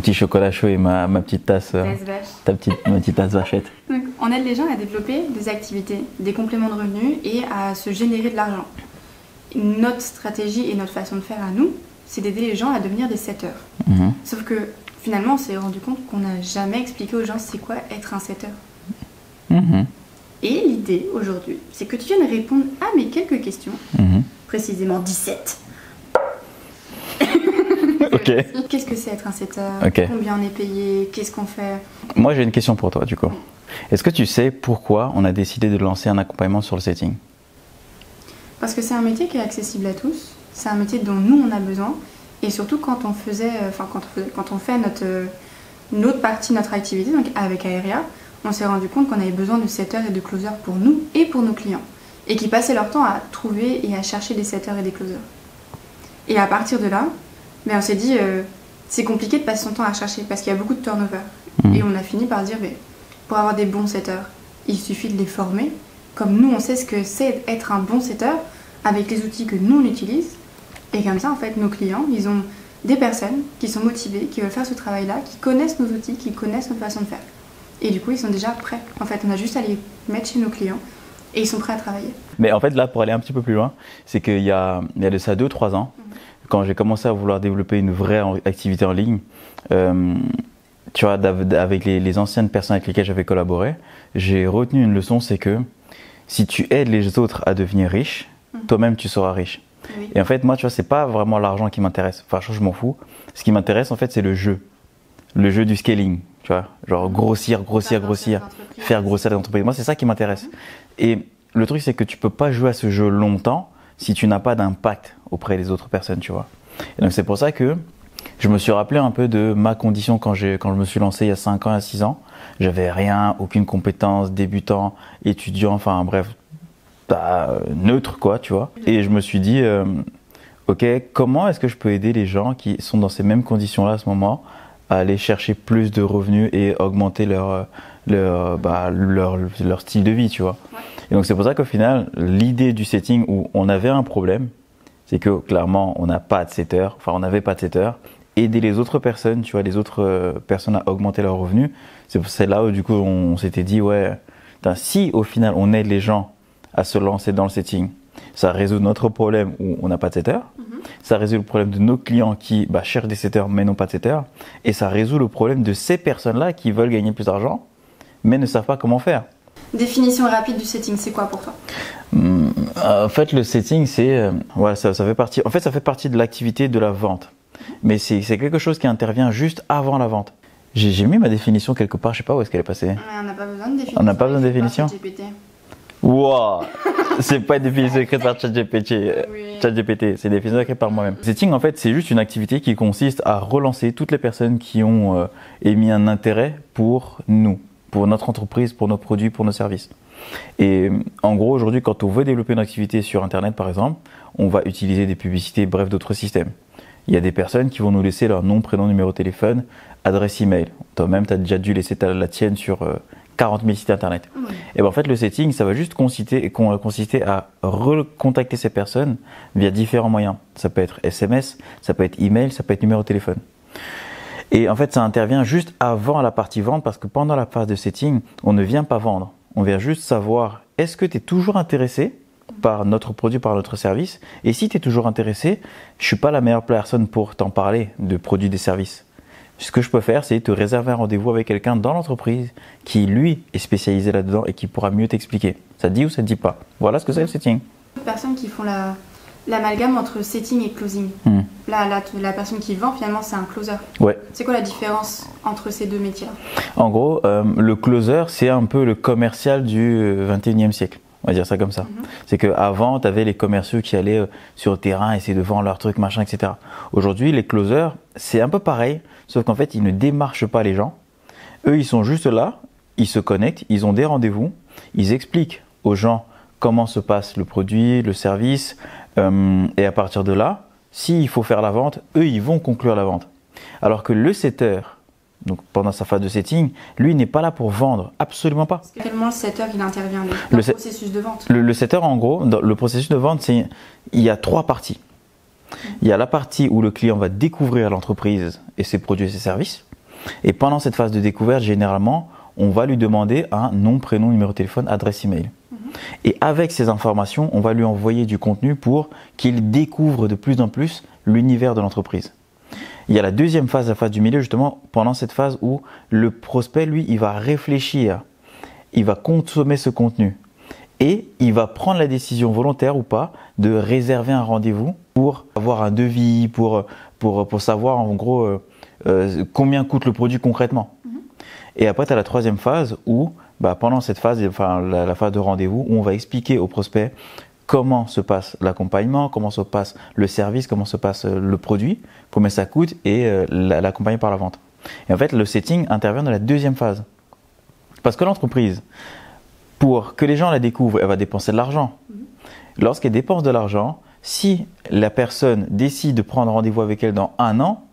petit chocolat chaud et ma petite tasse, ma petite tasse vachette. Donc, on aide les gens à développer des activités, des compléments de revenus et à se générer de l'argent. Notre stratégie et notre façon de faire à nous, c'est d'aider les gens à devenir des setters. Sauf que finalement, on s'est rendu compte qu'on n'a jamais expliqué aux gens c'est quoi être un setter. Et l'idée aujourd'hui, c'est que tu viennes répondre à mes quelques questions, précisément 17. Ok. Qu'est-ce que c'est être un setter? Combien on est payé? Qu'est-ce qu'on fait? Moi, j'ai une question pour toi, du coup. Est-ce que tu sais pourquoi on a décidé de lancer un accompagnement sur le setting? Parce que c'est un métier qui est accessible à tous. C'est un métier dont nous, on a besoin. Et surtout, quand on fait notre partie de notre activité, donc avec Aeria, on s'est rendu compte qu'on avait besoin de setters et de closers pour nous et pour nos clients. Et qui passaient leur temps à trouver et à chercher des setters et des closers. Et à partir de là, on s'est dit, c'est compliqué de passer son temps à chercher parce qu'il y a beaucoup de turnover. Et on a fini par dire, pour avoir des bons setters, il suffit de les former. Comme nous, on sait ce que c'est être un bon setter avec les outils que nous, on utilise. Et comme ça, en fait, nos clients, ils ont des personnes qui sont motivées, qui veulent faire ce travail-là, qui connaissent nos outils, qui connaissent notre façon de faire. Et du coup, ils sont déjà prêts. En fait, on a juste à les mettre chez nos clients et ils sont prêts à travailler. Mais en fait, là, pour aller un petit peu plus loin, c'est qu'il y a de ça 2-3 ans, quand j'ai commencé à vouloir développer une vraie activité en ligne, tu vois, avec les anciennes personnes avec lesquelles j'avais collaboré, j'ai retenu une leçon, c'est que si tu aides les autres à devenir riches, toi-même tu seras riche. Et en fait, moi, tu vois, c'est pas vraiment l'argent qui m'intéresse. Enfin, je m'en fous. Ce qui m'intéresse, en fait, c'est le jeu du scaling. Tu vois, genre grossir, faire grossir les entreprises. Moi, c'est ça qui m'intéresse. Et le truc, c'est que tu peux pas jouer à ce jeu longtemps si tu n'as pas d'impact auprès des autres personnes, tu vois. Et donc, c'est pour ça que je me suis rappelé un peu de ma condition quand je me suis lancé il y a 5 ans, il y a 6 ans. J'avais rien, aucune compétence, débutant, étudiant, enfin bref, neutre quoi, tu vois. Et je me suis dit, ok, comment est-ce que je peux aider les gens qui sont dans ces mêmes conditions-là à ce moment à aller chercher plus de revenus et augmenter leur style de vie, tu vois. Et donc c'est pour ça qu'au final, l'idée du setting où on avait un problème, c'est que clairement on n'avait pas de setter, aider les autres personnes, tu vois, les autres personnes à augmenter leurs revenus, c'est là où du coup on s'était dit, si au final on aide les gens à se lancer dans le setting, ça résout notre problème où on n'a pas de setter, ça résout le problème de nos clients qui cherchent des setters mais n'ont pas de setter, et ça résout le problème de ces personnes-là qui veulent gagner plus d'argent mais ne savent pas comment faire. Définition rapide du setting, c'est quoi pour toi? En fait, le setting, c'est ça fait partie de l'activité de la vente, mais c'est quelque chose qui intervient juste avant la vente. J'ai mis ma définition quelque part, je sais pas où est-ce qu'elle est passée. On n'a pas besoin de définition. On n'a pas besoin de définition. Wow, c'est pas une définition écrite par ChatGPT. ChatGPT, c'est une définition écrite par moi-même. Setting, en fait, c'est juste une activité qui consiste à relancer toutes les personnes qui ont émis un intérêt pour nous, pour notre entreprise, pour nos produits, pour nos services. Et en gros, aujourd'hui, quand on veut développer une activité sur Internet, par exemple, on va utiliser des publicités, bref, d'autres systèmes. Il y a des personnes qui vont nous laisser leur nom, prénom, numéro de téléphone, adresse email. Toi-même, tu as déjà dû laisser la tienne sur 40 000 sites Internet. Et en fait, le setting, ça va juste consister à recontacter ces personnes via différents moyens. Ça peut être SMS, ça peut être email, ça peut être numéro de téléphone. Et en fait, ça intervient juste avant la partie vente parce que pendant la phase de setting, on ne vient pas vendre. On vient juste savoir, est-ce que tu es toujours intéressé par notre produit, par notre service? Et si tu es toujours intéressé, je ne suis pas la meilleure personne pour t'en parler de produits, des services. Ce que je peux faire, c'est te réserver un rendez-vous avec quelqu'un dans l'entreprise qui, lui, est spécialisé là-dedans et qui pourra mieux t'expliquer. Ça te dit ou ça te dit pas? Voilà ce que c'est le setting. Les personnes qui font l'amalgame entre setting et closing. La personne qui vend, finalement, c'est un closer. Ouais. C'est quoi la différence entre ces deux métiers-là? En gros, le closer, c'est un peu le commercial du 21e siècle. On va dire ça comme ça. C'est qu'avant, tu avais les commerciaux qui allaient sur le terrain, essayer de vendre leurs trucs, machin, etc. Aujourd'hui, les closers, c'est un peu pareil, sauf qu'en fait, ils ne démarchent pas les gens. Eux, ils sont juste là, ils se connectent, ils ont des rendez-vous, ils expliquent aux gens comment se passe le produit, le service, et à partir de là, s'il faut faire la vente, eux, ils vont conclure la vente. Alors que le setter, donc pendant sa phase de setting, lui n'est pas là pour vendre, absolument pas. Parce que tellement le setter, il intervient dans le processus de vente. Le setter, en gros, dans le processus de vente, il y a 3 parties. Il y a la partie où le client va découvrir l'entreprise et ses produits et ses services. Et pendant cette phase de découverte, généralement, on va lui demander un nom, prénom, numéro de téléphone, adresse email. Et avec ces informations, on va lui envoyer du contenu pour qu'il découvre de plus en plus l'univers de l'entreprise. Il y a la deuxième phase, la phase du milieu, justement, pendant cette phase où le prospect, lui, il va réfléchir, il va consommer ce contenu et il va prendre la décision volontaire ou pas de réserver un rendez-vous pour avoir un devis, pour savoir en gros combien coûte le produit concrètement. Et après, tu as la troisième phase où, pendant cette phase, enfin la phase de rendez-vous, où on va expliquer au prospect comment se passe l'accompagnement, comment se passe le service, comment se passe le produit, combien ça coûte et l'accompagner par la vente. Et en fait, le setting intervient dans la deuxième phase. Parce que l'entreprise, pour que les gens la découvrent, elle va dépenser de l'argent. Lorsqu'elle dépense de l'argent, si la personne décide de prendre rendez-vous avec elle dans 1 an,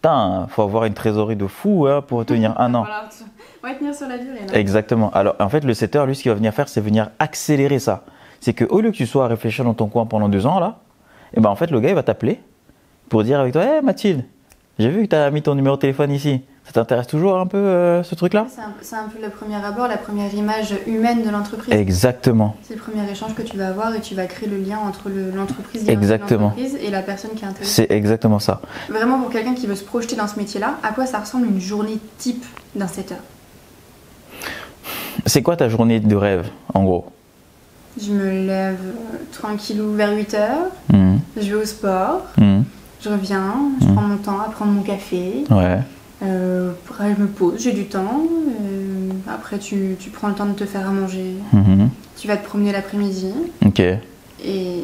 il faut avoir une trésorerie de fou pour tenir 1 an. Voilà, on va tenir sur la durée. Là. Exactement. Alors en fait, le setter, lui, ce qu'il va venir faire, c'est venir accélérer ça. C'est qu'au lieu que tu sois à réfléchir dans ton coin pendant 2 ans, là, et en fait, le gars, il va t'appeler pour dire avec toi, hey, Mathilde, j'ai vu que tu as mis ton numéro de téléphone ici. Ça t'intéresse toujours un peu ce truc-là? C'est un peu le premier abord, la première image humaine de l'entreprise. Exactement. C'est le premier échange que tu vas avoir et tu vas créer le lien entre l'entreprise et la personne qui est intéressée. C'est exactement ça. Vraiment, pour quelqu'un qui veut se projeter dans ce métier-là, à quoi ça ressemble une journée type d'un setter? C'est quoi ta journée de rêve, en gros? Je me lève tranquillou vers 8h, je vais au sport, je reviens, je prends mon temps à prendre mon café. Ouais. Après, je me pose, j'ai du temps. Après, tu prends le temps de te faire à manger. Tu vas te promener l'après-midi. Ok. Et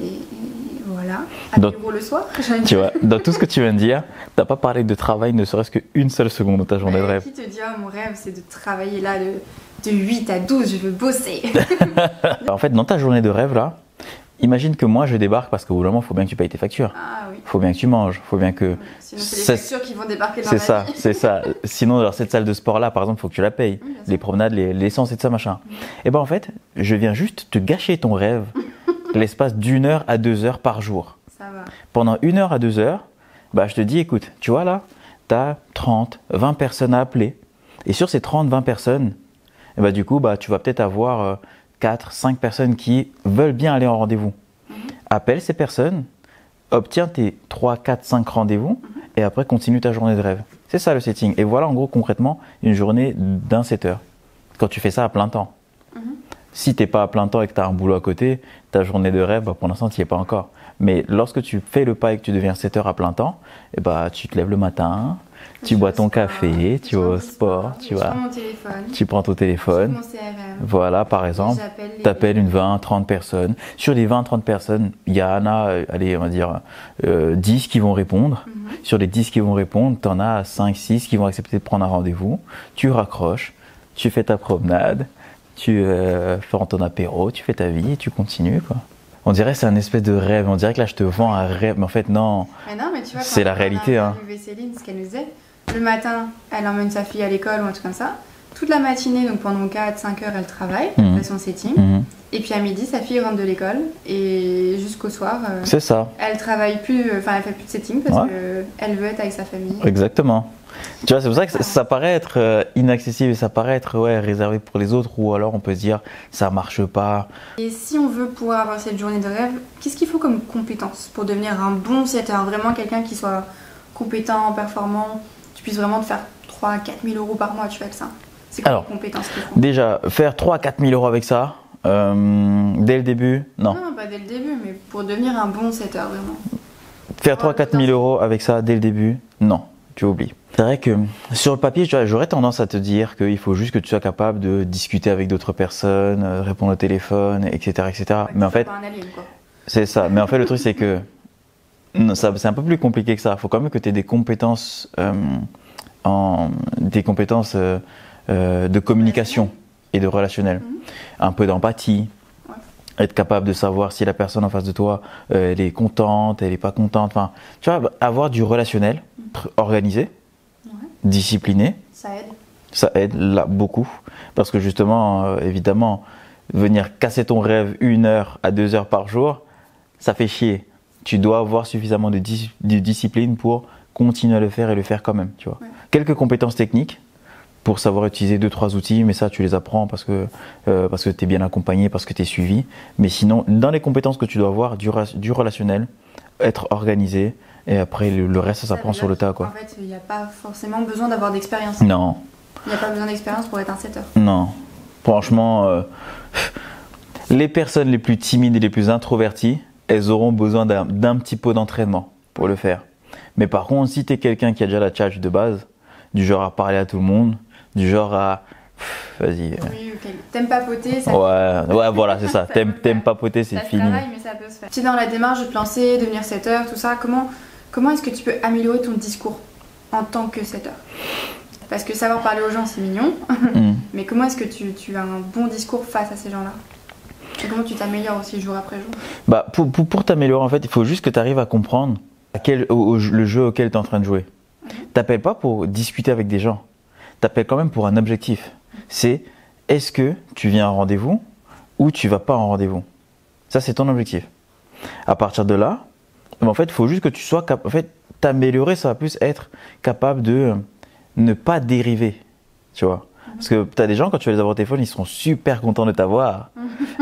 voilà. Apéro le soir. Tu vois, dans tout ce que tu viens de dire, t'as pas parlé de travail ne serait-ce qu'une seule seconde dans ta journée de rêve. Qui te dit, mon rêve, c'est de travailler là de 8 à 12, je veux bosser. En fait, dans ta journée de rêve, là, imagine que moi, je débarque parce qu'au bout d'un moment, il faut bien que tu payes tes factures. Ah oui. Il faut bien que tu manges, il faut bien que… Sinon, c'est les factures qui vont débarquer dans la vie. C'est ça. Sinon, alors, cette salle de sport-là, par exemple, il faut que tu la payes. Les promenades, l'essence et tout ça, machin. Et en fait, je viens juste te gâcher ton rêve l'espace d'1 heure à 2 heures par jour. Ça va. Pendant 1 heure à 2 heures, je te dis, écoute, tu vois là, tu as 30, 20 personnes à appeler. Et sur ces 30, 20 personnes, du coup, tu vas peut-être avoir 4, 5 personnes qui veulent bien aller en rendez-vous. Appelle ces personnes, obtiens tes 3, 4, 5 rendez-vous et après continue ta journée de rêve. C'est ça le setting. Et voilà en gros concrètement une journée d'un setter. Quand tu fais ça à plein temps. Si tu n'es pas à plein temps et que tu as un boulot à côté, ta journée de rêve, pour l'instant, tu n'y es pas encore. Mais lorsque tu fais le pas et que tu deviens setter à plein temps, tu te lèves le matin, tu bois ton café, tu vas au sport, tu prends ton téléphone, mon CRM. Voilà, par exemple, tu appelles une 20, 30 personnes. Sur les 20, 30 personnes, il y en a, allez, on va dire 10 qui vont répondre. Sur les 10 qui vont répondre, tu en as 5, 6 qui vont accepter de prendre un rendez-vous. Tu raccroches, tu fais ta promenade, tu fais ton apéro, tu fais ta vie et tu continues, quoi. On dirait que c'est un espèce de rêve, on dirait que là je te vends un rêve, mais en fait non, c'est la réalité. Céline, ce qu'elle nous disait, le matin, elle emmène sa fille à l'école ou un truc comme ça. Toute la matinée, donc pendant 4-5 heures, elle travaille, elle fait son setting. Et puis à midi, sa fille rentre de l'école et jusqu'au soir, c'est ça. Elle travaille plus, elle fait plus de setting parce qu'elle veut être avec sa famille. Exactement. Tu vois, c'est pour ça que ça paraît être inaccessible et ça paraît être réservé pour les autres ou alors on peut se dire ça marche pas. Et si on veut pouvoir avoir cette journée de rêve, qu'est-ce qu'il faut comme compétence pour devenir un bon setter, vraiment quelqu'un qui soit compétent, performant, tu puisses vraiment te faire 3 4 000 euros par mois, tu fais avec ça. C'est quoi les compétences qu'il faut? Déjà, faire 3 4 000 euros avec ça, dès le début, non. Non, pas dès le début, mais pour devenir un bon setter, vraiment. Faire 3 4 000 euros avec ça dès le début, non, tu oublies. C'est vrai que sur le papier, j'aurais tendance à te dire qu'il faut juste que tu sois capable de discuter avec d'autres personnes, répondre au téléphone, etc. etc. Ouais, mais en fait, c'est ça. Mais en fait, le truc, c'est que c'est un peu plus compliqué que ça. Il faut quand même que tu aies des compétences, de communication et de relationnel. Un peu d'empathie. Être capable de savoir si la personne en face de toi, elle est contente, elle n'est pas contente. Enfin, tu vois, avoir du relationnel, organisé, discipliné. Ça aide. Ça aide là beaucoup. Parce que justement, évidemment, venir casser ton rêve 1 heure à 2 heures par jour, ça fait chier. Tu dois avoir suffisamment de discipline pour continue à le faire et le faire quand même, tu vois. Ouais. Quelques compétences techniques pour savoir utiliser 2-3 outils, mais ça tu les apprends parce que tu es bien accompagné, parce que tu es suivi. Mais sinon, dans les compétences que tu dois avoir, du relationnel, être organisé, et après le reste ça s'apprend sur le tas, quoi. En fait, il n'y a pas forcément besoin d'avoir d'expérience. Non. Il n'y a pas besoin d'expérience pour être un setter. Non. Franchement, les personnes les plus timides et les plus introverties, elles auront besoin d'un petit peu d'entraînement pour le faire. Mais par contre, si tu es quelqu'un qui a déjà la tchatch de base, du genre à parler à tout le monde, du genre à... Vas-y. Oui, ok. T'aimes papoter, ça... Ouais, voilà, c'est ça. T'aimes papoter, c'est fini. Ça se travaille, mais ça peut se faire. Tu es dans la démarche de te lancer, devenir setter, tout ça, comment est-ce que tu peux améliorer ton discours en tant que setter? Parce que savoir parler aux gens, c'est mignon. Mais comment est-ce que tu as un bon discours face à ces gens-là? Et comment tu t'améliores aussi jour après jour? Bah, pour t'améliorer, en fait, il faut juste que tu arrives à comprendre le jeu auquel tu es en train de jouer. T'appelles pas pour discuter avec des gens. T'appelles quand même pour un objectif. C'est est-ce que tu viens à un rendez-vous ou tu vas pas en rendez-vous. Ça, c'est ton objectif. À partir de là, en fait, il faut juste que tu sois capable. En fait, t'améliorer, ça va plus être capable de ne pas dériver. Tu vois. Parce que tu as des gens, quand tu vas les avoir au téléphone, ils seront super contents de t'avoir.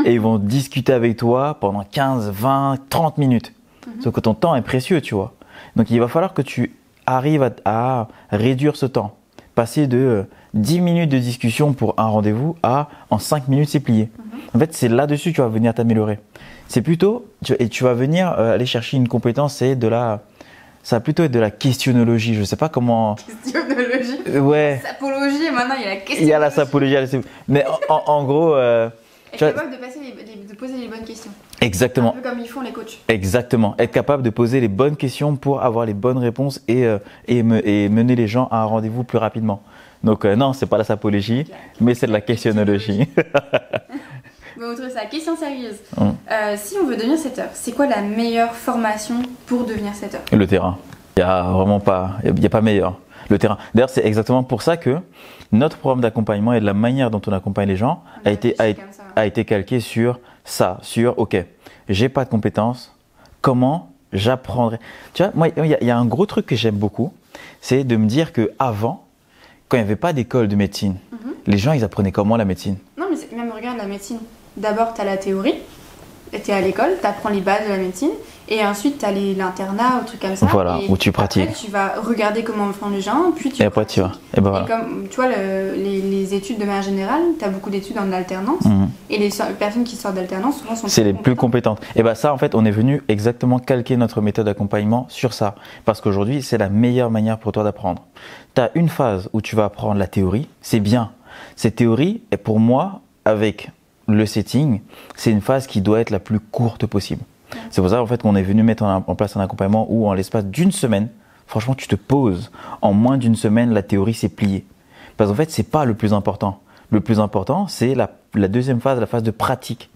Et ils vont discuter avec toi pendant 15, 20, 30 minutes. Sauf que ton temps est précieux, tu vois. Donc, il va falloir que tu arrives à réduire ce temps. Passer de 10 minutes de discussion pour un rendez-vous à en 5 minutes, c'est plié. En fait, c'est là-dessus que tu vas venir t'améliorer. C'est plutôt, et tu vas venir aller chercher une compétence, ça va plutôt être de la questionnologie. Je ne sais pas comment. Questionnologie. Ouais. Sapologie, et maintenant il y a la questionnologie. Il y a la sapologie. Mais en gros. Être capable de poser les bonnes questions. Exactement. Un peu comme ils font les coachs. Exactement. Être capable de poser les bonnes questions pour avoir les bonnes réponses et mener les gens à un rendez-vous plus rapidement. Donc non, c'est pas la sapologie, mais c'est de la questionnologie. Mais autre ça, question sérieuse. Si on veut devenir setter, c'est quoi la meilleure formation pour devenir setter? Le terrain. Il y a vraiment pas, il y a pas meilleur. Le terrain. D'ailleurs, c'est exactement pour ça que notre programme d'accompagnement et de la manière dont on accompagne les gens a été calqué sur ça, sur ok, j'ai pas de compétences, comment j'apprendrai. Tu vois, moi, il y a un gros truc que j'aime beaucoup, c'est de me dire que avant, quand il n'y avait pas d'école de médecine, les gens ils apprenaient comment la médecine? Non, mais même regarde la médecine. D'abord, tu as la théorie, tu es à l'école, tu apprends les bases de la médecine, et ensuite tu as l'internat ou trucs comme ça. Voilà, où tu pratiques. Après, tu vas regarder comment font les gens, puis tu et après tu vas. Et ben voilà. Et comme tu vois, les études de manière générale, tu as beaucoup d'études en alternance, et les personnes qui sortent d'alternance souvent sont c'est les plus compétentes. Et bien ça, en fait, on est venu exactement calquer notre méthode d'accompagnement sur ça, parce qu'aujourd'hui, c'est la meilleure manière pour toi d'apprendre. Tu as une phase où tu vas apprendre la théorie, c'est bien. Cette théorie, et pour moi, avec le setting, c'est une phase qui doit être la plus courte possible. C'est pour ça en fait qu'on est venu mettre en place un accompagnement où en l'espace d'une semaine, franchement tu te poses, en moins d'une semaine la théorie s'est pliée. Parce qu'en fait c'est pas le plus important. Le plus important c'est la deuxième phase, la phase de pratique,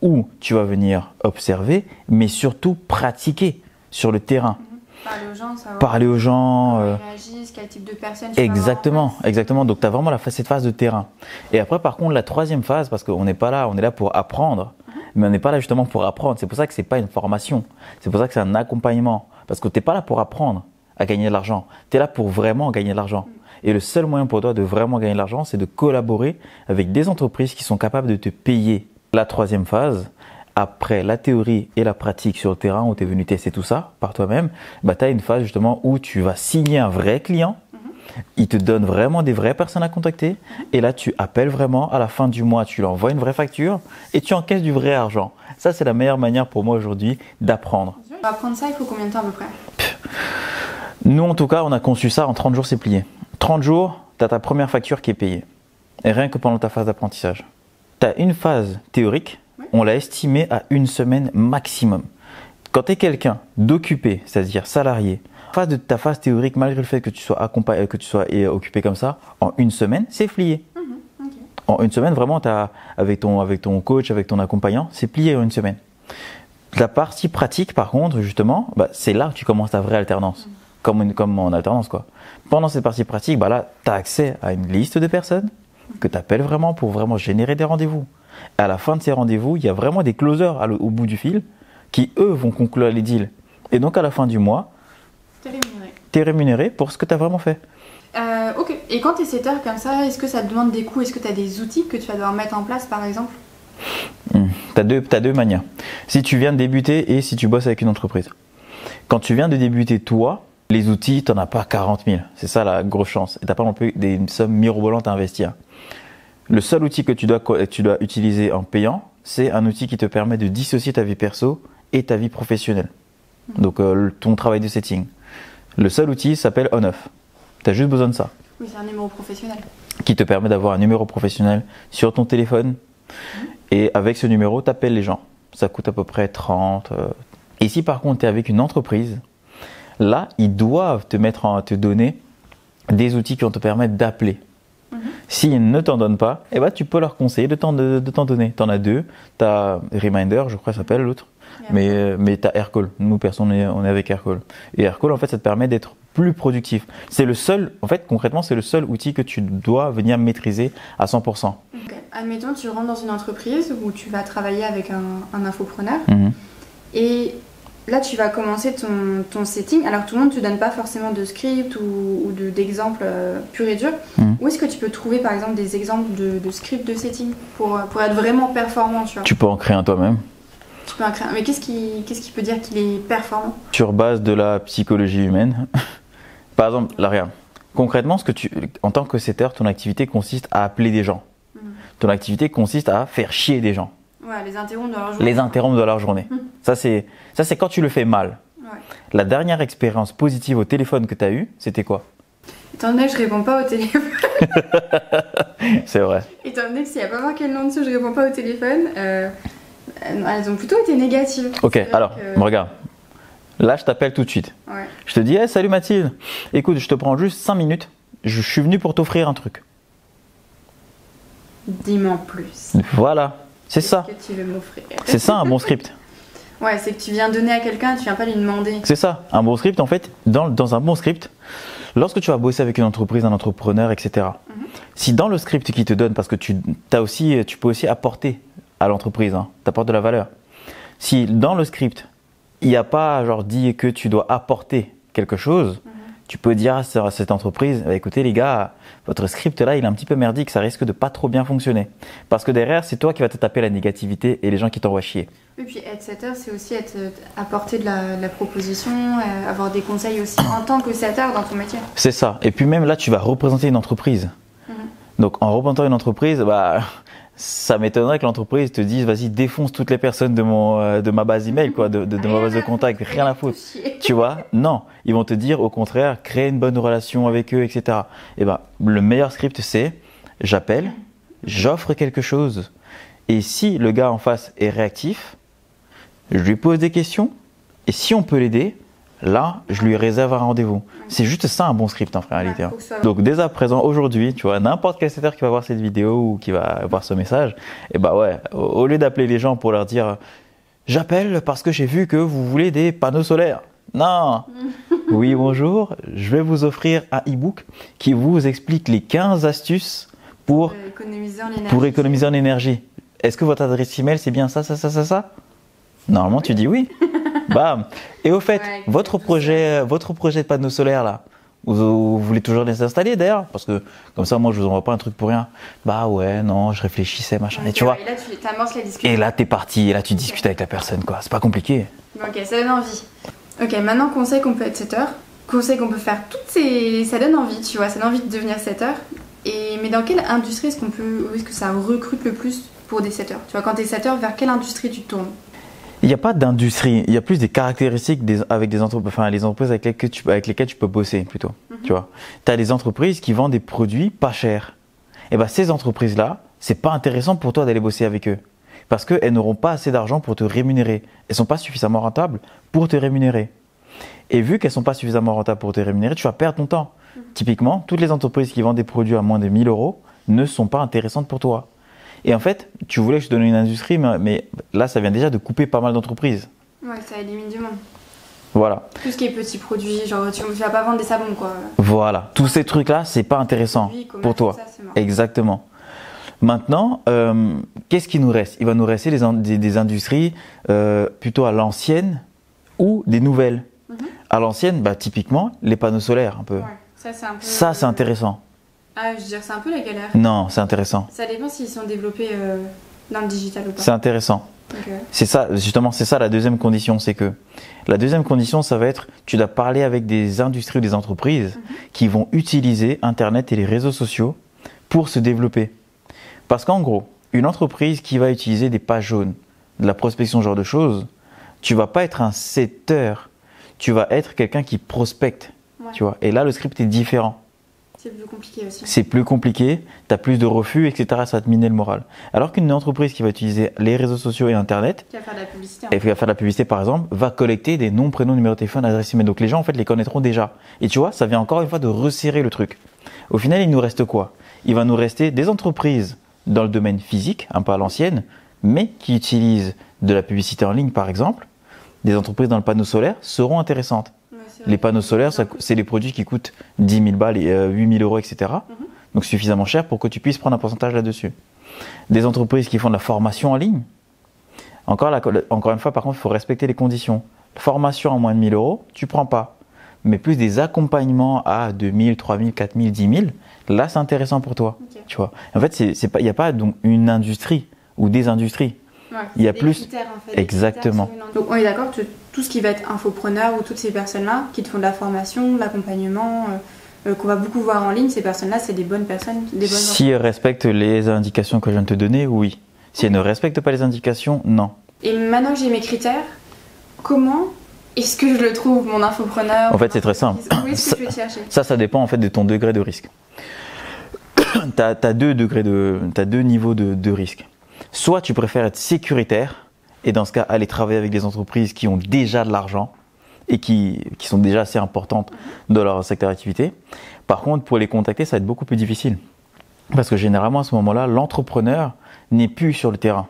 où tu vas venir observer, mais surtout pratiquer sur le terrain. Parler aux gens, savoir Parler aux gens, comment ils réagissent, quel type de personnes exactement. Donc tu as vraiment cette phase de terrain. Et après par contre la troisième phase, parce qu'on n'est pas là, on est là pour apprendre, mais on n'est pas là justement pour apprendre. C'est pour ça que c'est pas une formation, c'est pour ça que c'est un accompagnement. Parce que tu n'es pas là pour apprendre à gagner de l'argent, tu es là pour vraiment gagner de l'argent. Et le seul moyen pour toi de vraiment gagner de l'argent, c'est de collaborer avec des entreprises qui sont capables de te payer. La troisième phase, après la théorie et la pratique sur le terrain où tu es venu tester tout ça par toi-même, bah, tu as une phase justement où tu vas signer un vrai client, il te donne vraiment des vraies personnes à contacter et là tu appelles vraiment, à la fin du mois tu lui envoies une vraie facture et tu encaisses du vrai argent. Ça c'est la meilleure manière pour moi aujourd'hui d'apprendre. Pour apprendre ça, il faut combien de temps à peu près? Nous en tout cas on a conçu ça en 30 jours c'est plié. 30 jours, tu as ta première facture qui est payée. Et rien que pendant ta phase d'apprentissage. Tu as une phase théorique. On l'a estimé à une semaine maximum. Quand tu es quelqu'un d'occupé, c'est-à-dire salarié, face de ta phase théorique, malgré le fait que tu sois occupé comme ça, en une semaine, c'est plié. Okay. En une semaine, vraiment, avec ton coach, avec ton accompagnant, c'est plié en une semaine. La partie pratique, par contre, justement, bah, c'est là que tu commences ta vraie alternance, comme en alternance, quoi. Pendant cette partie pratique, bah, là, tu as accès à une liste de personnes que tu appelles vraiment pour vraiment générer des rendez-vous. À la fin de ces rendez-vous, il y a vraiment des closers au bout du fil qui, eux, vont conclure les deals. Et donc, à la fin du mois, tu es rémunéré pour ce que tu as vraiment fait. Ok. Et quand tu es setter comme ça, est-ce que ça te demande des coûts? Est-ce que tu as des outils que tu vas devoir mettre en place par exemple? T'as deux manières. Si tu viens de débuter et si tu bosses avec une entreprise. Quand tu viens de débuter toi, les outils, t'en as pas 40 000. C'est ça la grosse chance. Et t'as pas non plus des sommes mirobolantes à investir. Le seul outil que tu dois utiliser en payant, c'est un outil qui te permet de dissocier ta vie perso et ta vie professionnelle. Donc ton travail de setting. Le seul outil s'appelle On-Off. T'as juste besoin de ça. Oui, c'est un numéro professionnel. Qui te permet d'avoir un numéro professionnel sur ton téléphone. Et avec ce numéro, tu appelles les gens. Ça coûte à peu près 30. Et si par contre, tu es avec une entreprise, là, ils doivent te donner des outils qui vont te permettre d'appeler. S'ils ne t'en donnent pas, eh ben, tu peux leur conseiller de t'en donner. Tu en as deux. Tu as Reminder, je crois, ça s'appelle l'autre. Mais tu as Aircall. Nous, personne, on est avec Aircall. Et Aircall, en fait, ça te permet d'être plus productif. C'est le seul, en fait, concrètement, c'est le seul outil que tu dois venir maîtriser à 100%. Okay. Admettons, tu rentres dans une entreprise où tu vas travailler avec un infopreneur. Et là, tu vas commencer ton setting. Alors, tout le monde ne te donne pas forcément de script ou d'exemples purs et durs. Où est-ce que tu peux trouver, par exemple, des exemples de script de setting pour être vraiment performant, tu vois? Tu peux en créer un toi-même. Tu peux en créer un. Mais qu'est-ce qui peut dire qu'il est performant? Sur base de la psychologie humaine. Par exemple, là, regarde. Concrètement, en tant que setter, ton activité consiste à appeler des gens. Ton activité consiste à faire chier des gens. Ouais, les interrompre de leur journée. Les interrompre de leur journée. Ça, c'est quand tu le fais mal. Ouais. La dernière expérience positive au téléphone que tu as eue, c'était quoi? Étant donné que je réponds pas au téléphone. C'est vrai. Étant donné que s'il n'y a pas marqué le nom dessus, je réponds pas au téléphone, elles ont plutôt été négatives. Ok, alors, regarde. Là, je t'appelle tout de suite. Ouais. Je te dis, hey, salut Mathilde. Écoute, je te prends juste 5 minutes. Je suis venu pour t'offrir un truc. Dis-moi en plus. Voilà, c'est ça. Qu'est-ce que tu veux m'offrir? C'est ça un bon script. Ouais, c'est que tu viens donner à quelqu'un et tu viens pas lui demander. C'est ça, un bon script. En fait, dans un bon script, lorsque tu vas bosser avec une entreprise, un entrepreneur, etc., si dans le script qu'il te donne, parce que tu peux aussi apporter à l'entreprise, hein, tu apportes de la valeur. Si dans le script, il n'y a pas genre dit que tu dois apporter quelque chose, tu peux dire à cette entreprise, écoutez les gars, votre script là, il est un petit peu merdique, ça risque de pas trop bien fonctionner. Parce que derrière, c'est toi qui vas te taper la négativité et les gens qui t'envoient chier. Et puis être setter, c'est aussi apporter de la proposition, avoir des conseils aussi en tant que setter dans ton métier. C'est ça. Et puis même là, tu vas représenter une entreprise. Donc en représentant une entreprise, ça m'étonnerait que l'entreprise te dise vas-y défonce toutes les personnes de ma base email quoi, de ma base de contact, rien à foutre. Tu vois? Non, ils vont te dire au contraire créer une bonne relation avec eux, etc. Et le meilleur script c'est j'appelle, j'offre quelque chose et si le gars en face est réactif, je lui pose des questions et si on peut l'aider, là je lui réserve un rendez-vous. C'est juste ça un bon script en réalité. Donc dès à présent, aujourd'hui, tu vois, n'importe quel setter qui va voir cette vidéo ou qui va voir ce message, et au lieu d'appeler les gens pour leur dire j'appelle parce que j'ai vu que vous voulez des panneaux solaires. Non. Oui, bonjour, je vais vous offrir un e-book qui vous explique les 15 astuces pour économiser en énergie. Est-ce que votre adresse email c'est bien ça? Normalement, tu dis oui. Bam. Et au fait, votre projet de panneaux solaires là, vous voulez toujours les installer d'ailleurs? Parce que comme ça, moi, je vous envoie pas un truc pour rien. Bah ouais, non, je réfléchissais, machin. Et tu vois. Et là, tu amorces la discussion. Et là, t'es parti. Et là, tu discutes avec la personne, quoi. C'est pas compliqué. Ok, ça donne envie. Ok, maintenant, conseil qu'on peut être setter. Conseil qu'on peut faire. Ça donne envie, tu vois. Ça donne envie de devenir setter. Mais dans quelle industrie est-ce que ça recrute le plus pour des setters? Tu vois, quand t'es setter, vers quelle industrie tu te tournes? Il n'y a pas d'industrie, il y a plus des caractéristiques avec les entreprises avec lesquelles tu peux bosser plutôt. Tu vois, tu as des entreprises qui vendent des produits pas chers. Et ces entreprises-là, c'est pas intéressant pour toi d'aller bosser avec eux parce qu'elles n'auront pas assez d'argent pour te rémunérer. Elles sont pas suffisamment rentables pour te rémunérer. Et vu qu'elles sont pas suffisamment rentables pour te rémunérer, tu vas perdre ton temps. Typiquement, toutes les entreprises qui vendent des produits à moins de 1 000 € ne sont pas intéressantes pour toi. Et en fait, tu voulais que je te donne une industrie, mais là, ça vient déjà de couper pas mal d'entreprises. Ouais, ça élimine du monde. Voilà. Tout ce qui est petits produits, genre tu vas pas vendre des savons, quoi. Voilà. Tous ces trucs-là, c'est pas intéressant pour toi. Ça, c'est mort. Exactement. Maintenant, qu'est-ce qui nous reste? Il va nous rester des industries plutôt à l'ancienne ou des nouvelles. À l'ancienne, bah, typiquement, les panneaux solaires, un peu. Ouais. Ça, C'est intéressant. Ah, je veux dire, c'est un peu la galère. Non, c'est intéressant. Ça dépend s'ils sont développés dans le digital ou pas. C'est intéressant. Okay. C'est ça, justement, c'est ça la deuxième condition. C'est que la deuxième condition, ça va être, tu dois parler avec des industries ou des entreprises qui vont utiliser Internet et les réseaux sociaux pour se développer. Parce qu'en gros, une entreprise qui va utiliser des pages jaunes, de la prospection, ce genre de choses, tu vas pas être un setter, tu vas être quelqu'un qui prospecte. Ouais. Tu vois. Et là, le script est différent. C'est plus compliqué aussi. C'est plus compliqué, tu as plus de refus, etc. Ça va te miner le moral. Alors qu'une entreprise qui va utiliser les réseaux sociaux et Internet, qui va faire de la publicité. et qui va faire de la publicité par exemple, va collecter des noms, prénoms, numéros de téléphone, adresses email. Donc les gens en fait les connaîtront déjà. Et tu vois, ça vient encore une fois de resserrer le truc. Au final, il nous reste quoi? Il va nous rester des entreprises dans le domaine physique, un peu à l'ancienne, mais qui utilisent de la publicité en ligne par exemple. Des entreprises dans le panneau solaire seront intéressantes. Les panneaux solaires, c'est les produits qui coûtent 10 000 balles et 8 000 euros, etc. Donc suffisamment cher pour que tu puisses prendre un pourcentage là-dessus. Des entreprises qui font de la formation en ligne. Encore une fois, par contre, il faut respecter les conditions. Formation à moins de 1 000 euros, tu ne prends pas. Mais plus des accompagnements à 2 000, 3 000, 4 000, 10 000, là c'est intéressant pour toi. Okay. Tu vois. En fait, il n'y a pas donc, une industrie ou des industries. Ouais, il y a plus. Critères, en fait, exactement. Donc on est d'accord que tout ce qui va être infopreneur ou toutes ces personnes-là qui te font de la formation, de l'accompagnement, qu'on va beaucoup voir en ligne, ces personnes-là, c'est des bonnes personnes, Si elles respectent les indications que je viens de te donner, oui. Si elles ne respectent pas les indications, non. Et maintenant que j'ai mes critères, comment est-ce que je le trouve, mon infopreneur? En fait, c'est très simple. Où est-ce que je vais chercher? Ça dépend en fait de ton degré de risque. Tu as deux niveaux de risque. Soit tu préfères être sécuritaire et dans ce cas aller travailler avec des entreprises qui ont déjà de l'argent et qui sont déjà assez importantes dans leur secteur d'activité. Par contre, pour les contacter, ça va être beaucoup plus difficile. Parce que généralement, à ce moment-là, l'entrepreneur n'est plus sur le terrain.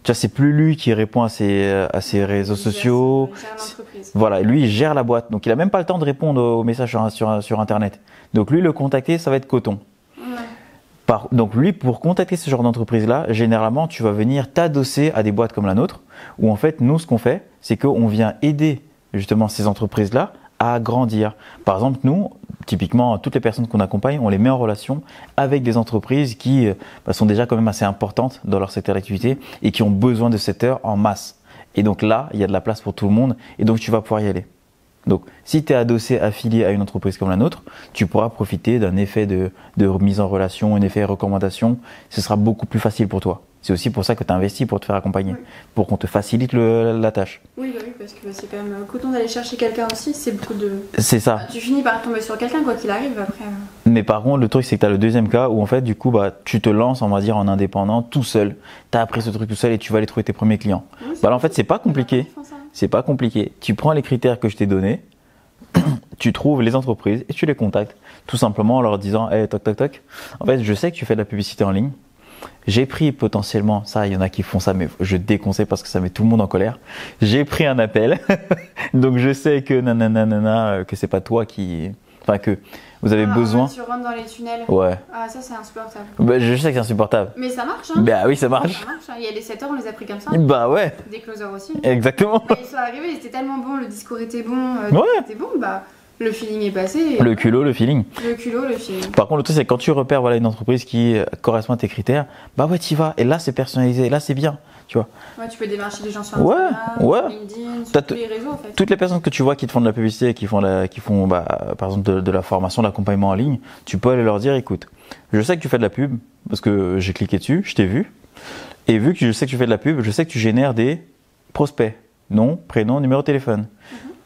Tu vois, c'est plus lui qui répond à ses réseaux sociaux. Il gère l'entreprise. Voilà, lui, il gère la boîte. Donc, il n'a même pas le temps de répondre aux messages sur Internet. Donc, lui, le contacter, ça va être coton. Donc lui, pour contacter ce genre d'entreprise-là, généralement, tu vas venir t'adosser à des boîtes comme la nôtre, où en fait, nous, ce qu'on fait, c'est qu'on vient aider justement ces entreprises-là à grandir. Par exemple, nous, typiquement, toutes les personnes qu'on accompagne, on les met en relation avec des entreprises qui sont déjà quand même assez importantes dans leur secteur d'activité et qui ont besoin de cette heure en masse. Et donc là, il y a de la place pour tout le monde et donc tu vas pouvoir y aller. Donc, si tu es adossé, affilié à une entreprise comme la nôtre, tu pourras profiter d'un effet de mise en relation, un effet recommandation. Ce sera beaucoup plus facile pour toi. C'est aussi pour ça que tu as investi pour te faire accompagner, pour qu'on te facilite la tâche. Oui, parce que c'est quand même coton d'aller chercher quelqu'un aussi. C'est beaucoup de. C'est ça. Tu finis par tomber sur quelqu'un, quoi qu'il arrive après. Mais par contre, le truc, c'est que tu as le deuxième cas où en fait, du coup, tu te lances, on va dire, en indépendant, tout seul. Tu as appris ce truc tout seul et tu vas aller trouver tes premiers clients. Oui, là, en fait, c'est pas compliqué. C'est pas compliqué. Tu prends les critères que je t'ai donnés. Tu trouves les entreprises et tu les contactes tout simplement en leur disant hey, toc toc toc, en fait je sais que tu fais de la publicité en ligne, j'ai pris potentiellement, ça il y en a qui font ça mais je déconseille parce que ça met tout le monde en colère, j'ai pris un appel donc je sais que nanana que c'est pas toi qui, enfin que vous avez besoin. Tu rentres dans les tunnels. Ouais. Ah ça c'est insupportable. Bah, je sais que c'est insupportable. Mais ça marche hein. Bah oui ça marche. Ça marche hein. Il y a des setters, on les a pris comme ça. Bah ouais. Des closers aussi. Exactement. Mais ils sont arrivés, c'était tellement bon, le discours était bon, c'était bon, bah le feeling est passé. Le culot, le feeling. Le culot, le feeling. Par contre, le truc, c'est que quand tu repères une entreprise qui correspond à tes critères, bah ouais, tu y vas. Et là, c'est personnalisé. Et là, c'est bien. Tu vois. Ouais, tu peux démarcher les gens sur Instagram, LinkedIn, sur tous les réseaux en fait. Toutes les personnes que tu vois qui te font de la publicité et qui font par exemple de la formation, de l'accompagnement en ligne, tu peux aller leur dire écoute, je sais que tu fais de la pub parce que j'ai cliqué dessus, je t'ai vu. Et vu que je sais que tu fais de la pub, je sais que tu génères des prospects. Nom, prénom, numéro de téléphone.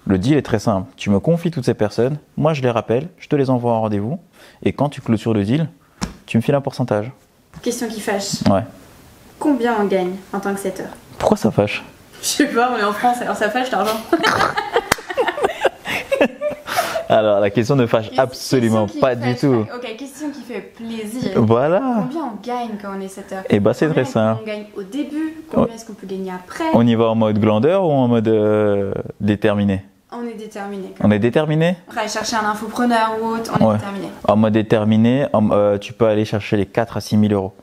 Le deal est très simple. Tu me confies toutes ces personnes, moi je les rappelle, je te les envoie en rendez-vous. Et quand tu clôtures le deal, tu me files un pourcentage. Question qui fâche. Ouais. Combien on gagne en tant que setter? Pourquoi ça fâche? Je sais pas, on est en France, alors ça fâche l'argent. Alors la question ne fâche absolument pas du tout. Ok, question qui fait plaisir. Voilà. Combien on gagne quand on est setter? Et bah c'est très simple. On gagne au début, combien est-ce qu'on peut gagner après? On y va en mode glandeur ou en mode déterminé? On est déterminé. On est déterminé? Après chercher un infopreneur ou autre, on est déterminé. En mode déterminé, tu peux aller chercher les 4 à 6 000 euros.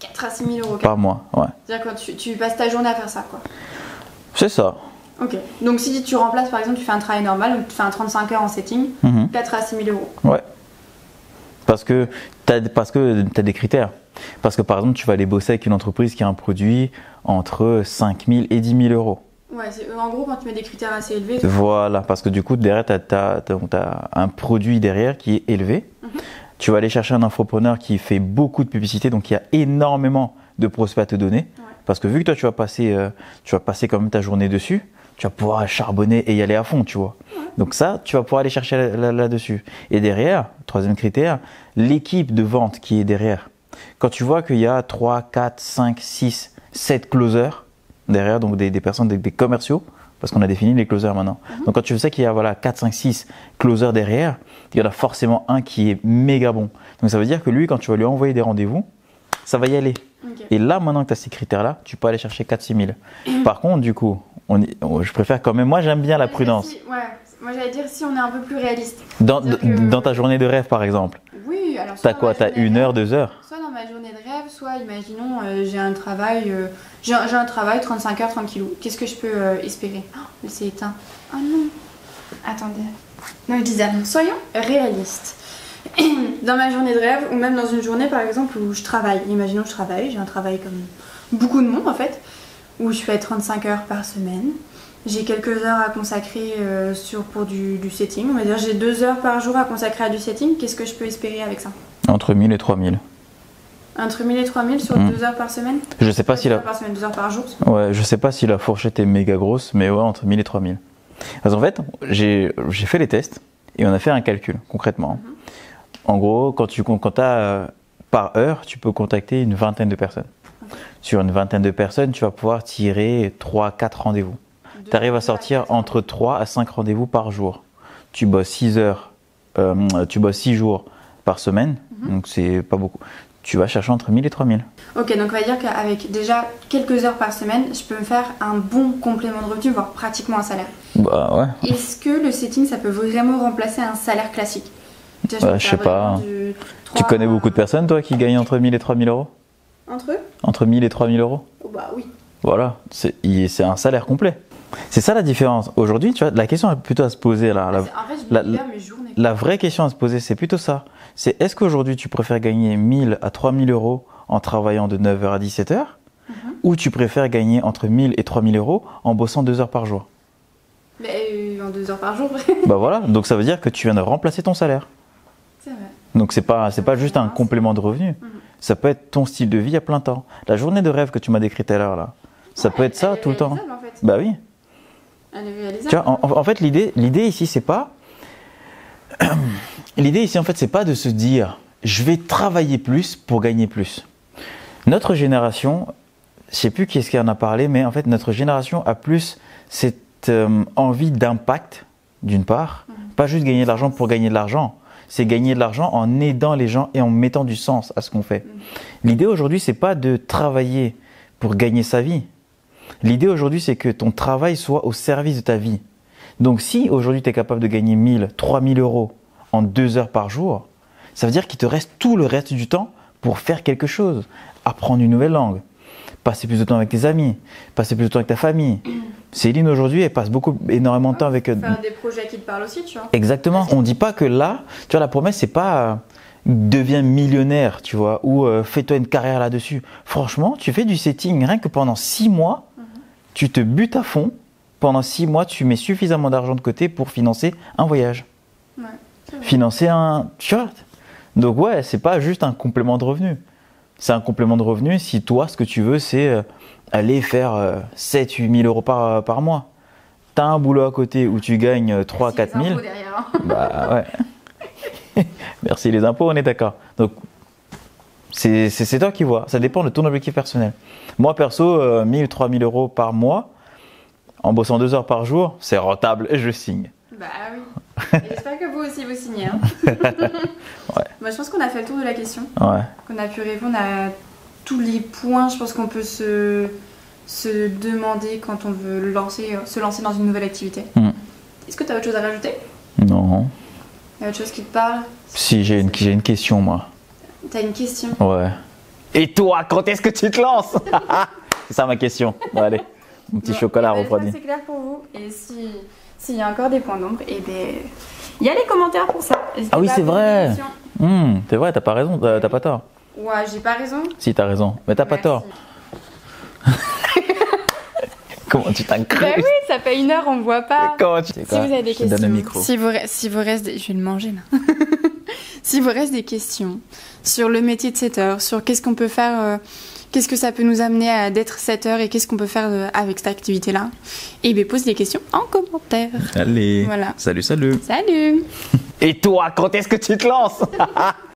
4 à 6 000 euros par mois, ouais. C'est-à-dire quand tu passes ta journée à faire ça, quoi. C'est ça. Ok. Donc si tu remplaces, par exemple, tu fais un travail normal, donc tu fais un 35 heures en setting, 4 à 6 000 euros. Ouais. Parce que tu as des critères. Parce que par exemple, tu vas aller bosser avec une entreprise qui a un produit entre 5 000 et 10 000 euros. Ouais, en gros, quand tu mets des critères assez élevés. Voilà, parce que du coup, derrière, tu as un produit derrière qui est élevé. Tu vas aller chercher un infopreneur qui fait beaucoup de publicité, donc il y a énormément de prospects à te donner. Ouais. Parce que vu que toi, tu vas passer quand même ta journée dessus, tu vas pouvoir charbonner et y aller à fond, tu vois. Ouais. Donc ça, tu vas pouvoir aller chercher là-dessus. Et derrière, troisième critère, l'équipe de vente qui est derrière. Quand tu vois qu'il y a 3, 4, 5, 6, 7 closers derrière, donc des personnes, des commerciaux, parce qu'on a défini les closers maintenant. Donc quand tu sais qu'il y a 4, 5, 6 closers derrière, il y en a forcément un qui est méga bon. Donc ça veut dire que lui, quand tu vas lui envoyer des rendez-vous, ça va y aller. Okay. Et là, maintenant que tu as ces critères-là, tu peux aller chercher 4 6 000. Par contre, du coup, je préfère quand même, moi j'aime bien la prudence. Ouais, moi j'allais dire si on est un peu plus réaliste. Dans ta journée de rêve, par exemple. Oui, alors t'as quoi? T'as 1 heure, 2 heures? Soit dans ma journée de rêve, soit imaginons j'ai un travail 35 heures tranquillou. Qu'est-ce que je peux espérer? Oh, c'est éteint. Oh non. Attendez. Donc je disais, soyons réalistes. Dans ma journée de rêve, ou même dans une journée par exemple où je travaille, imaginons que je travaille, j'ai un travail comme beaucoup de monde en fait, où je fais 35 heures par semaine. J'ai quelques heures à consacrer pour du setting. On va dire j'ai 2 heures par jour à consacrer à du setting. Qu'est-ce que je peux espérer avec ça? Entre 1000 et 3000. Entre 1000 et 3000 sur 2 heures par semaine? Je sais pas si 2 heures par semaine, 2 heures par jour? Ouais, je sais pas si la fourchette est méga grosse, mais ouais, entre 1000 et 3000. Parce qu'en fait, j'ai fait les tests et on a fait un calcul concrètement. En gros, quand tu as par heure, tu peux contacter une vingtaine de personnes. Sur une vingtaine de personnes, tu vas pouvoir tirer 3-4 rendez-vous. Tu arrives à sortir entre 3 à 5 rendez-vous par jour. Tu bosses 6 jours par semaine, donc c'est pas beaucoup. Tu vas chercher entre 1000 et 3000. Ok, donc on va dire qu'avec déjà quelques heures par semaine, je peux me faire un bon complément de revenu, voire pratiquement un salaire. Bah ouais. Est-ce que le setting, ça peut vraiment remplacer un salaire classique? Je sais pas. Tu connais beaucoup de personnes, toi, qui gagnent entre 1000 et 3000 euros? Entre eux? Entre 1000 et 3000 euros? Oh bah oui. Voilà, c'est un salaire complet. C'est ça la différence. Aujourd'hui, tu vois, la question est plutôt à se poser là. En fait, je libère mes journées. La vraie question à se poser, c'est plutôt ça. C'est est-ce qu'aujourd'hui, tu préfères gagner 1000 à 3000 euros en travaillant de 9h à 17h ou tu préfères gagner entre 1000 et 3000 euros en bossant 2 heures par jour? En 2 heures par jour. Bah voilà, donc ça veut dire que tu viens de remplacer ton salaire. C'est vrai. Donc c'est pas juste un complément de revenu. Ça peut être ton style de vie à plein temps. La journée de rêve que tu m'as décrite tout à l'heure là, ça peut être ça tout le temps. En fait. Bah oui. Elle est réalisable. Tu vois, en fait, l'idée ici, c'est pas. L'idée ici, en fait, c'est pas de se dire je vais travailler plus pour gagner plus. Notre génération, je sais plus qui est-ce qui en a parlé, mais en fait, notre génération a plus cette envie d'impact, d'une part, pas juste gagner de l'argent pour gagner de l'argent. C'est gagner de l'argent en aidant les gens et en mettant du sens à ce qu'on fait. L'idée aujourd'hui, c'est pas de travailler pour gagner sa vie. L'idée aujourd'hui, c'est que ton travail soit au service de ta vie. Donc si aujourd'hui tu es capable de gagner 1000, 3000 euros en 2 heures par jour, ça veut dire qu'il te reste tout le reste du temps pour faire quelque chose. Apprendre une nouvelle langue, passer plus de temps avec tes amis, passer plus de temps avec ta famille. Céline aujourd'hui, elle passe énormément de temps avec... Faire des projets qui te parlent aussi, tu vois. Exactement. On ne dit pas que là, tu vois, la promesse, c'est pas deviens millionnaire, tu vois, ou fais-toi une carrière là-dessus. Franchement, tu fais du setting rien que pendant 6 mois, tu te butes à fond. Pendant 6 mois, tu mets suffisamment d'argent de côté pour financer un voyage. Ouais, financer un... Tu vois. Donc ouais, c'est pas juste un complément de revenu. C'est un complément de revenu si toi, ce que tu veux, c'est aller faire 7-8 000 euros par mois. Tu as un boulot à côté où tu gagnes 3-4 000. Derrière. Bah ouais. Merci les impôts, on est d'accord. Donc, c'est toi qui vois. Ça dépend de ton objectif personnel. Moi, perso, 1000 3 000 euros par mois, en bossant 2 heures par jour, c'est rentable et je signe. Bah oui. Et j'espère que vous aussi vous signez. Hein. Ouais. Moi, je pense qu'on a fait le tour de la question. Ouais. Qu'on a pu répondre à tous les points, je pense qu'on peut se demander quand on veut se lancer dans une nouvelle activité. Est-ce que tu as autre chose à rajouter? Non. Il y a autre chose qui te parle? Si, j'ai une question, moi. T'as une question? Ouais. Et toi, quand est-ce que tu te lances? C'est ça ma question. Bon, allez. Mon petit Bon, chocolat eh ben, refroidi. ça, c'est clair pour vous. Et s'il y a encore des points d'ombre, et ben il y a les commentaires pour ça. N'hésitez Ah oui, pas à c'est poser vrai. des questions. C'est vrai, t'as pas raison, t'as pas tort. Ouais, j'ai pas raison. Si, t'as raison, mais t'as pas Merci. tort. Comment tu t'incrustes? Bah oui, ça fait 1 heure, on me voit pas. Comment tu... Si vous avez des Je te donne le micro. questions, si vous reste, je vais le manger là. Si vous reste des questions sur le métier de setter, sur qu'est-ce qu'on peut faire, qu'est-ce que ça peut nous amener à d'être setter et qu'est-ce qu'on peut faire avec cette activité-là, et bien pose des questions en commentaire. Allez, Voilà. salut, salut. Salut. Et toi, quand est-ce que tu te lances?